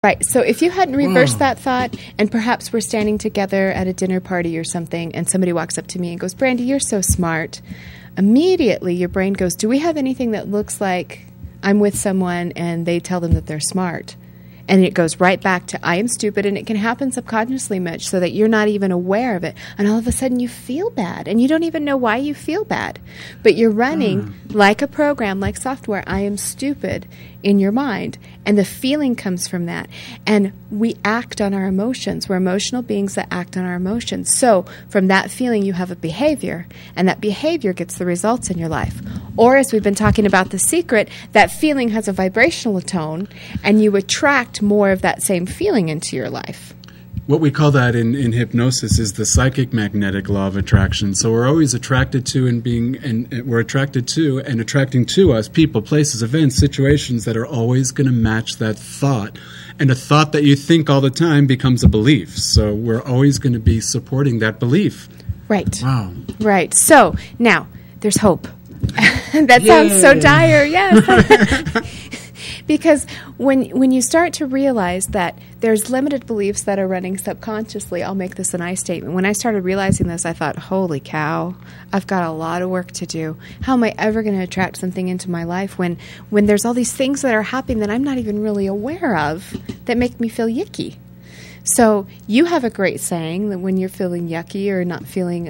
Right. So if you hadn't reversed that thought, and perhaps we're standing together at a dinner party or something, and somebody walks up to me and goes, Brandy, you're so smart. Immediately your brain goes, do we have anything that looks like I'm with someone and they tell them that they're smart? And it goes right back to I am stupid, and it can happen subconsciously, Mitch, so that you're not even aware of it. And all of a sudden you feel bad, and you don't even know why you feel bad. But you're running like a program, like software, I am stupid in your mind. And the feeling comes from that. And we act on our emotions. We're emotional beings that act on our emotions. So from that feeling, you have a behavior, and that behavior gets the results in your life. Or as we've been talking about The Secret, that feeling has a vibrational tone, and you attract more of that same feeling into your life. What we call that in hypnosis is the psychic magnetic law of attraction. So we're always attracted to and we're attracted to and attracting to us people, places, events, situations that are always going to match that thought. And a thought that you think all the time becomes a belief. So we're always going to be supporting that belief. Right. Wow. Right. So now there's hope. That sounds so dire. Yes. Because when you start to realize that there's limited beliefs that are running subconsciously, I'll make this an I statement. When I started realizing this, I thought, holy cow, I've got a lot of work to do. How am I ever going to attract something into my life when there's all these things that are happening that I'm not even really aware of that make me feel yucky? So you have a great saying that when you're feeling yucky or not feeling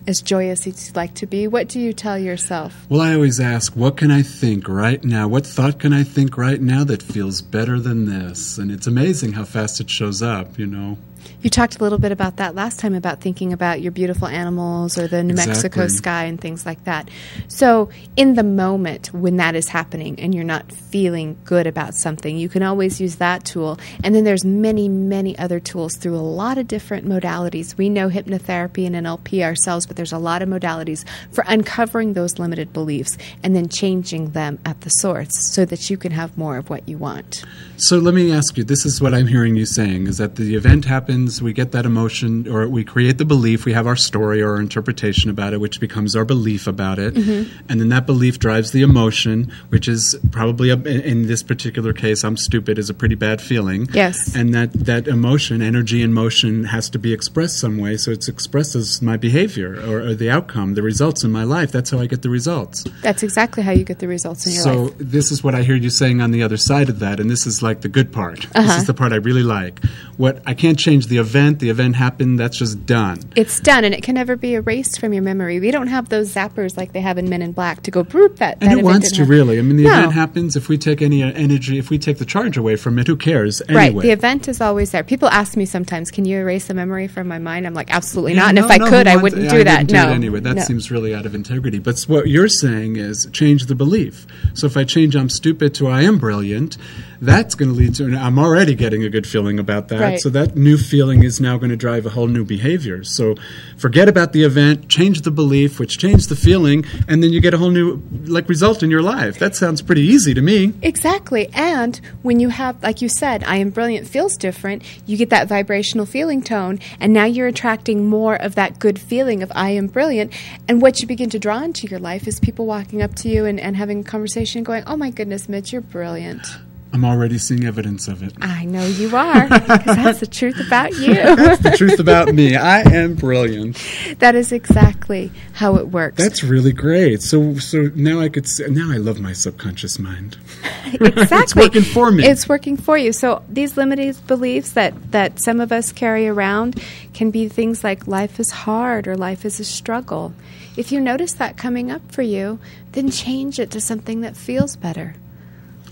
as joyous as you'd like to be, what do you tell yourself? Well, I always ask, what can I think right now? What thought can I think right now that feels better than this? And it's amazing how fast it shows up, you know. You talked a little bit about that last time, about thinking about your beautiful animals or the New Mexico sky and things like that. So in the moment when that is happening and you're not feeling good about something, you can always use that tool. And then there's many, many other tools through a lot of different modalities. We know hypnotherapy and NLP ourselves, but there's a lot of modalities for uncovering those limited beliefs and then changing them at the source so that you can have more of what you want. So let me ask you, this is what I'm hearing you saying, is that the event happens, we get that emotion, or we create the belief, we have our story or our interpretation about it, which becomes our belief about it, and then that belief drives the emotion, which is probably, in this particular case, I'm stupid, is a pretty bad feeling. Yes. And that emotion, energy in motion, has to be expressed some way, so it's expressed as my behavior, or the outcome, the results in my life. That's how I get the results. That's exactly how you get the results in your life. So this is what I hear you saying on the other side of that, and this is like the good part. This is the part I really like. What I can't change the event happened, that's just done. It's done, and it can never be erased from your memory. We don't have those zappers like they have in Men in Black to go, broop, that And that it wants to, really. I mean, the No. event happens. If we take any energy, if we take the charge away from it, who cares anyway? Right, the event is always there. People ask me sometimes, can you erase a memory from my mind? I'm like, absolutely Yeah, not, and no, if I could, I who wouldn't wants- do I that. wouldn't No. do it anyway. That No. seems really out of integrity. But what you're saying is change the belief. So if I change I'm stupid to I am brilliant, that's going to lead to, and I'm already getting a good feeling about that. Right. So that new feeling is now going to drive a whole new behavior. So forget about the event, change the belief, which changed the feeling, and then you get a whole new result in your life. That sounds pretty easy to me. Exactly. And when you have, like you said, I am brilliant feels different, you get that vibrational feeling tone, and now you're attracting more of that good feeling of I am brilliant. And what you begin to draw into your life is people walking up to you and having a conversation going, oh my goodness, Mitch, you're brilliant. I'm already seeing evidence of it. I know you are, because that's the truth about you. That's the truth about me. I am brilliant. That is exactly how it works. That's really great. So now I could say, now I love my subconscious mind. Exactly. It's working for me. It's working for you. So these limited beliefs that some of us carry around can be things like life is hard or life is a struggle. If you notice that coming up for you, then change it to something that feels better.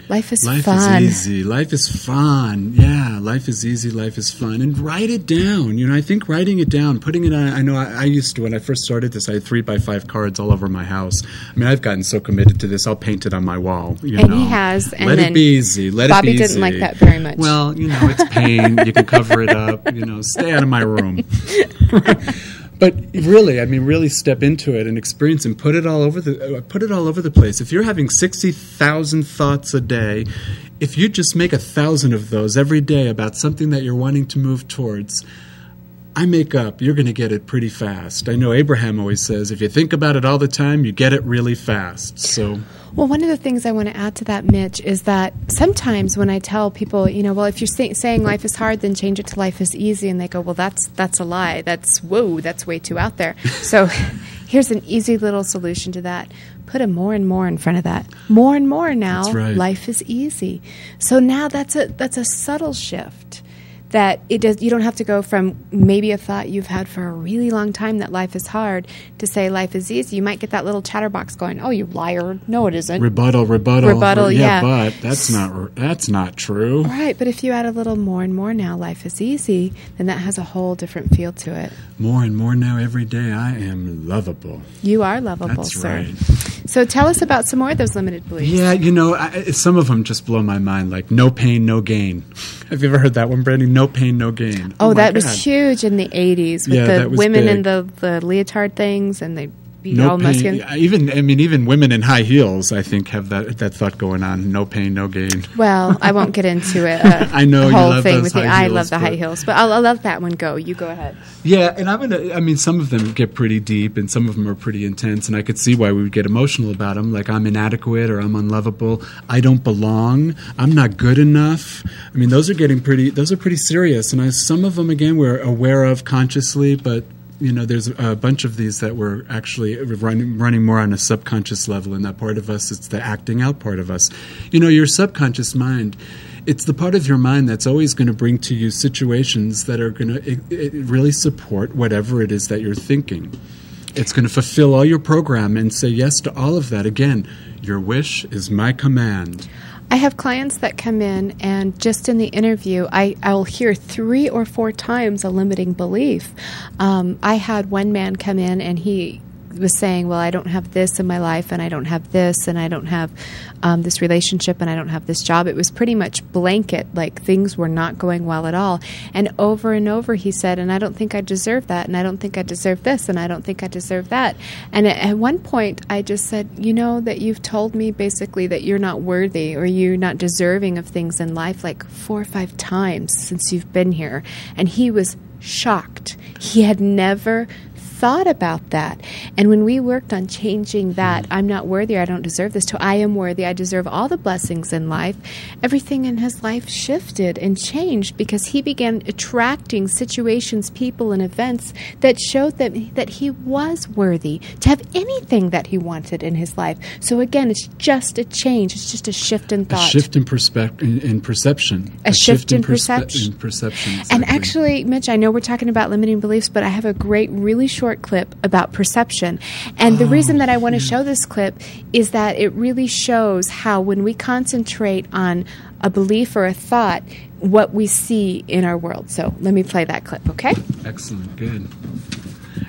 Life is fun. Life is easy. Life is fun. Yeah, life is easy. Life is fun. And write it down. You know, I think writing it down, putting it on, I know I used to, when I first started this, I had 3x5 cards all over my house. I mean, I've gotten so committed to this, I'll paint it on my wall. You know. He has. And Let then it be easy. Let Bobby it be easy. didn't like that very much. Well, you know, it's pain. You can cover it up. You know, stay out of my room. But really, I mean, really step into it and experience and put it all over the place. If you're having 60,000 thoughts a day, if you just make 1,000 of those every day about something that you're wanting to move towards, I make up, you're going to get it pretty fast. I know Abraham always says, if you think about it all the time, you get it really fast. So, well, one of the things I want to add to that, Mitch, is that sometimes when I tell people, well, if you're saying life is hard, then change it to life is easy, and they go, well, that's a lie. That's way too out there. So here's an easy little solution to that. Put a more and more in front of that. More and more now. That's right. Life is easy. So now that's a subtle shift. That you don't have to go from maybe a thought you've had for a really long time that life is hard to say life is easy. You might get that little chatterbox going, oh, you liar. No, it isn't. Rebuttal. Yeah. But that's not true. Right, but if you add a little more and more now, life is easy, then that has a whole different feel to it. More and more now, every day, I am lovable. You are lovable, That's sir. Right. So tell us about some more of those limited beliefs. Yeah, some of them just blow my mind, like no pain, no gain. Have you ever heard that one, Brandy? No pain, no gain. Oh, that was huge in the 80s with the women big. in the leotard things, and they be no all pain. muscular. Even women in high heels, I think, have that thought going on. No pain, no gain. Well, I won't get into it. I know the whole you love thing those with high you. heels, I love the high heels, but I'll let that one go. You go ahead. Yeah, and some of them get pretty deep, and some of them are pretty intense, and I could see why we would get emotional about them, like I'm inadequate or I'm unlovable, I don't belong, I'm not good enough. I mean, those are pretty serious, and some of them, again, we're aware of consciously, but there's a bunch of these that we're actually running more on a subconscious level, and that part of us, it's the acting out part of us. Your subconscious mind, it's the part of your mind that's always going to bring to you situations that are going to really support whatever it is that you're thinking. It's going to fulfill all your program and say yes to all of that. Again, your wish is my command. I have clients that come in, and just in the interview, I'll hear 3 or 4 times a limiting belief. I had one man come in, and he was saying, well, I don't have this in my life, and I don't have this, and I don't have this relationship, and I don't have this job. It was pretty much blanket, like things were not going well at all. And over he said, and I don't think I deserve that, and I don't think I deserve this, and I don't think I deserve that. And at one point, I just said, that you've told me basically that you're not worthy or you're not deserving of things in life like 4 or 5 times since you've been here. And he was shocked. He had never thought about that. And when we worked on changing that, I'm not worthy, I don't deserve this, to I am worthy, I deserve all the blessings in life, everything in his life shifted and changed because he began attracting situations, people, and events that showed that he was worthy to have anything that he wanted in his life. So again, it's just a change. It's just a shift in thought. A shift in perception. A shift in perception. Exactly. And actually, Mitch, I know we're talking about limiting beliefs, but I have a great, really short clip about perception. And the reason that I want to show this clip is that it really shows how when we concentrate on a belief or a thought, what we see in our world. So let me play that clip, okay? Excellent. Good.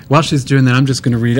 While she's doing that, I'm just going to read